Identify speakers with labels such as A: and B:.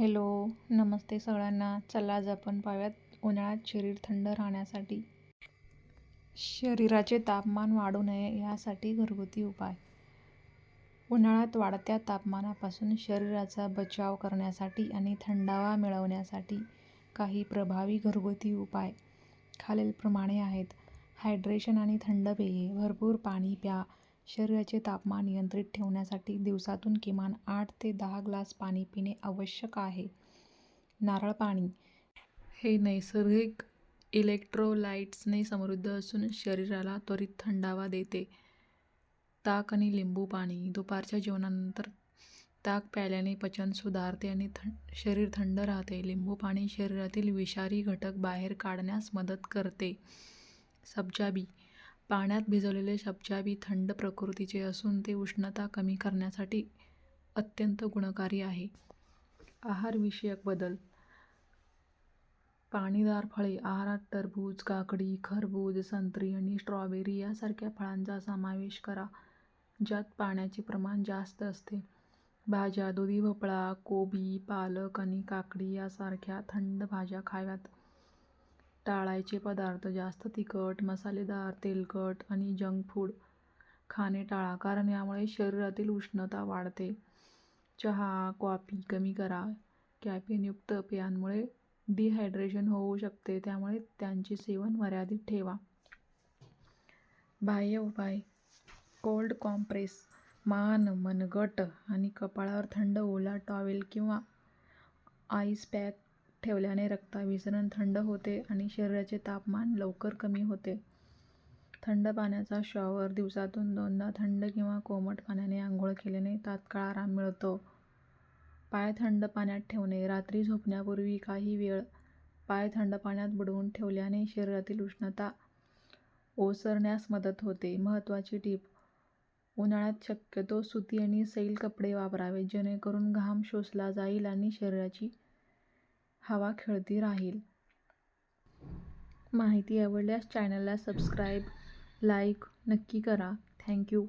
A: Hello, नमस्ते सगळ्यांना. चला आज आपण पाहूयात उन्हाळ्यात शरीर थंड राहण्यासाठी शरीराचे तापमान वाढू नये यासाठी घरगुती उपाय. उन्हाळ्यात वाढत्या तापमानापासून शरीराचा बचाव करण्यासाठी आणि थंडावा मिळवण्यासाठी काही प्रभावी घरगुती उपाय खालीलप्रमाणे आहेत. हायड्रेशन आणि थंड पेये. भरपूर पाणी प्या. शरीराचे तापमान नियंत्रित ठेवण्यासाठी दिवसातून किमान 8 ते 10 ग्लास पाणी पिणे आवश्यक आहे. नारळ पाणी हे नैसर्गिक इलेक्ट्रोलाइट्सने समृद्ध असून शरीराला त्वरित थंडावा देते. ताक आणि लिंबू पाणी. दुपारच्या जेवणानंतर ताक प्यायल्याने पचन सुधारते आणि शरीर थंड राहते. लिंबू पाणी शरीरातील विषारी घटक बाहेर काढण्यास मदत करते. सब्जा बी. पाण्यात भिजवलेले सब्जा बी थंड प्रकृतीचे असून ते उष्णता कमी करण्यासाठी अत्यंत गुणकारी आहे. आहारविषयक बदल. पाणीदार फळे. आहारात टरबूज, काकडी, खरबूज, संत्री आणि स्ट्रॉबेरी यासारख्या फळांचा समावेश करा, ज्यात पाण्याचे प्रमाण जास्त असते. भाज्या. दुधी भोपळा, कोबी, पालक आणि काकडी यासारख्या थंड भाज्या खाव्यात. टाळायचे पदार्थ. जास्त तिखट, मसालेदार, तेलकट आणि जंक फूड खाणे टाळा, कारण यामुळे शरीरातील उष्णता वाढते. चहा, कॉफी कमी करा. कॅफेनयुक्त पेयांमुळे डिहायड्रेशन होऊ शकते, त्यामुळे त्यांचे सेवन मर्यादित ठेवा. बाह्य उपाय. Cold compress. मान, मनगट आणि कपाळावर थंड ओला टॉवेल किंवा आईस पॅक ठेवल्याने रक्ताभिसरण थंड होते आणि शरीराचे तापमान लवकर कमी होते. थंड पाण्याचा शॉवर. दिवसातून 2दा थंड किंवा कोमट पाण्याने आंघोळ केल्याने तात्काळ आराम मिळतो. पाय थंड पाण्यात ठेवणे. रात्री झोपण्यापूर्वी काही वेळ पाय थंड पाण्यात बुडवून ठेवल्याने शरीरातील उष्णता ओसरण्यास मदत होते. महत्त्वाची टीप. उन्हाळ्यात शक्यतो सुती आणि सैल कपडे वापरावेत, जेणेकरून घाम शोषला जाईल आणि शरीराची हवा खेळती राहील. माहिती आवडल्यास चॅनलला सबस्क्राईब, लाईक नक्की करा. थँक्यू.